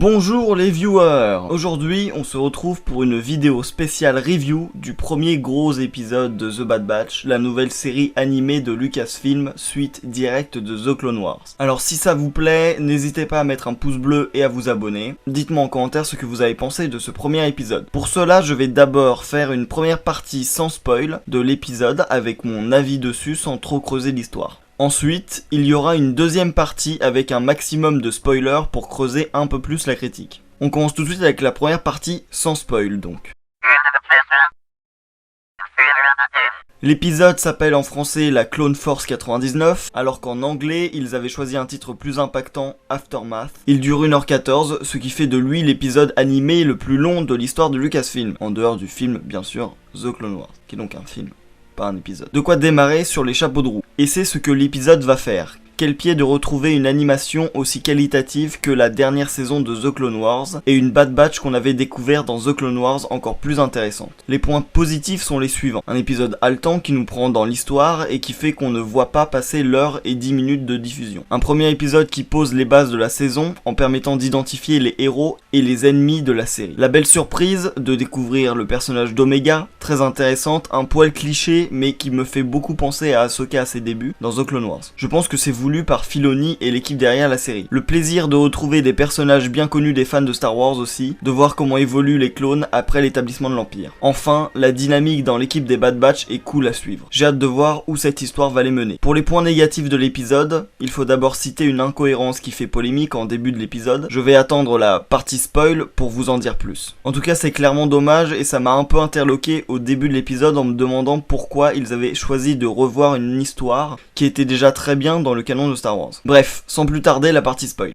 Bonjour les viewers. Aujourd'hui on se retrouve pour une vidéo spéciale review du premier gros épisode de The Bad Batch, la nouvelle série animée de Lucasfilm, suite directe de The Clone Wars. Alors si ça vous plaît, n'hésitez pas à mettre un pouce bleu et à vous abonner. Dites-moi en commentaire ce que vous avez pensé de ce premier épisode. Pour cela, je vais d'abord faire une première partie sans spoil de l'épisode avec mon avis dessus sans trop creuser l'histoire. Ensuite, il y aura une deuxième partie avec un maximum de spoilers pour creuser un peu plus la critique. On commence tout de suite avec la première partie sans spoil donc. L'épisode s'appelle en français la Clone Force 99, alors qu'en anglais, ils avaient choisi un titre plus impactant, Aftermath. Il dure 1h14, ce qui fait de lui l'épisode animé le plus long de l'histoire de Lucasfilm, en dehors du film, bien sûr, The Clone Wars, qui est donc un film, pas un épisode. De quoi démarrer sur les chapeaux de roue. Et c'est ce que l'épisode va faire. Quel pied de retrouver une animation aussi qualitative que la dernière saison de The Clone Wars, et une Bad Batch qu'on avait découvert dans The Clone Wars encore plus intéressante. Les points positifs sont les suivants. Un épisode haletant qui nous prend dans l'histoire et qui fait qu'on ne voit pas passer l'heure et 10 minutes de diffusion. Un premier épisode qui pose les bases de la saison en permettant d'identifier les héros et les ennemis de la série. La belle surprise de découvrir le personnage d'Omega, très intéressante, un poil cliché mais qui me fait beaucoup penser à Ahsoka à ses débuts dans The Clone Wars. Je pense que c'est voulu par Filoni et l'équipe derrière la série. Le plaisir de retrouver des personnages bien connus des fans de Star Wars aussi, de voir comment évoluent les clones après l'établissement de l'Empire. Enfin, la dynamique dans l'équipe des Bad Batch est cool à suivre. J'ai hâte de voir où cette histoire va les mener. Pour les points négatifs de l'épisode, il faut d'abord citer une incohérence qui fait polémique en début de l'épisode. Je vais attendre la partie spoil pour vous en dire plus. En tout cas, c'est clairement dommage et ça m'a un peu interloqué au début de l'épisode en me demandant pourquoi ils avaient choisi de revoir une histoire qui était déjà très bien dans le canon de Star Wars. Bref, sans plus tarder, la partie spoil.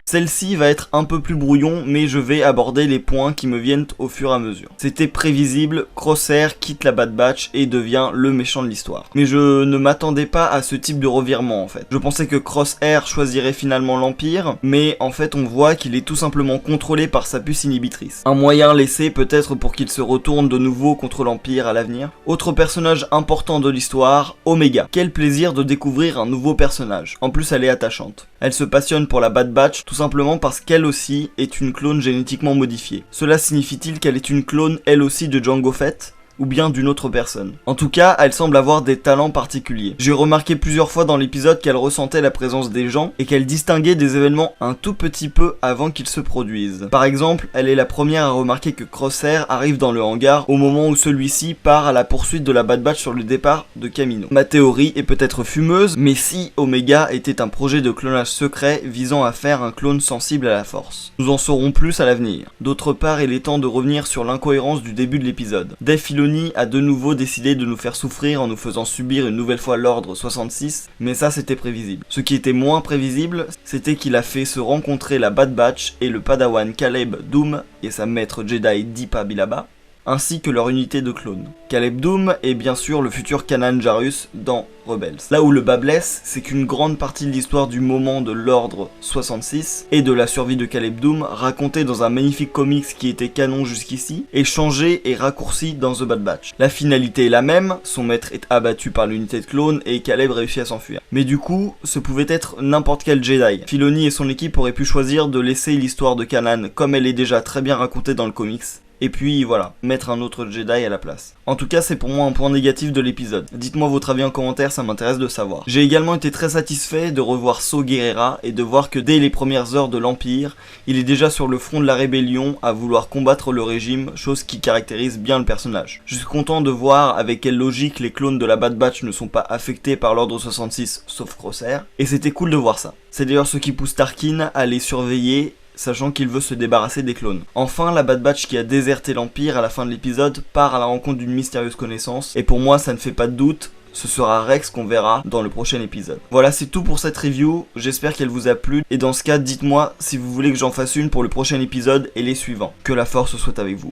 Celle-ci va être un peu plus brouillon, mais je vais aborder les points qui me viennent au fur et à mesure. C'était prévisible, Crosshair quitte la Bad Batch et devient le méchant de l'histoire. Mais je ne m'attendais pas à ce type de revirement en fait. Je pensais que Crosshair choisirait finalement l'Empire, mais en fait on voit qu'il est tout simplement contrôlé par sa puce inhibitrice. Un moyen laissé peut-être pour qu'il se retourne de nouveau contre l'Empire à l'avenir. Autre personnage important de l'histoire, Omega. Quel plaisir de découvrir un nouveau personnage. En plus elle est attachante. Elle se passionne pour la Bad Batch tout simplement parce qu'elle aussi est une clone génétiquement modifiée. Cela signifie-t-il qu'elle est une clone elle aussi de Jango Fett ? Ou bien d'une autre personne. En tout cas, elle semble avoir des talents particuliers. J'ai remarqué plusieurs fois dans l'épisode qu'elle ressentait la présence des gens et qu'elle distinguait des événements un tout petit peu avant qu'ils se produisent. Par exemple, elle est la première à remarquer que Crosshair arrive dans le hangar au moment où celui-ci part à la poursuite de la Bad Batch sur le départ de Kamino. Ma théorie est peut-être fumeuse, mais si Omega était un projet de clonage secret visant à faire un clone sensible à la force. Nous en saurons plus à l'avenir. D'autre part, il est temps de revenir sur l'incohérence du début de l'épisode. Dave Filoni a de nouveau décidé de nous faire souffrir en nous faisant subir une nouvelle fois l'ordre 66, mais ça c'était prévisible. Ce qui était moins prévisible, c'était qu'il a fait se rencontrer la Bad Batch et le padawan Caleb Dume et sa maître Jedi Deepa Billaba, ainsi que leur unité de clones. Caleb Dume est bien sûr le futur Kanan Jarrus dans Rebels. Là où le bas blesse, c'est qu'une grande partie de l'histoire du moment de l'ordre 66 et de la survie de Caleb Dume, racontée dans un magnifique comics qui était canon jusqu'ici, est changée et raccourcie dans The Bad Batch. La finalité est la même, son maître est abattu par l'unité de clones et Caleb réussit à s'enfuir. Mais du coup, ce pouvait être n'importe quel Jedi. Filoni et son équipe auraient pu choisir de laisser l'histoire de Kanan comme elle est déjà très bien racontée dans le comics. Et puis voilà, mettre un autre Jedi à la place. En tout cas, c'est pour moi un point négatif de l'épisode. Dites-moi votre avis en commentaire, ça m'intéresse de savoir. J'ai également été très satisfait de revoir Saw Gerrera et de voir que dès les premières heures de l'Empire, il est déjà sur le front de la rébellion à vouloir combattre le régime, chose qui caractérise bien le personnage. Je suis content de voir avec quelle logique les clones de la Bad Batch ne sont pas affectés par l'ordre 66 sauf Crosshair, et c'était cool de voir ça. C'est d'ailleurs ce qui pousse Tarkin à les surveiller, sachant qu'il veut se débarrasser des clones. Enfin, la Bad Batch qui a déserté l'Empire à la fin de l'épisode part à la rencontre d'une mystérieuse connaissance, et pour moi ça ne fait pas de doute, ce sera Rex qu'on verra dans le prochain épisode. Voilà, c'est tout pour cette review, j'espère qu'elle vous a plu, et dans ce cas, dites-moi si vous voulez que j'en fasse une pour le prochain épisode et les suivants. Que la force soit avec vous.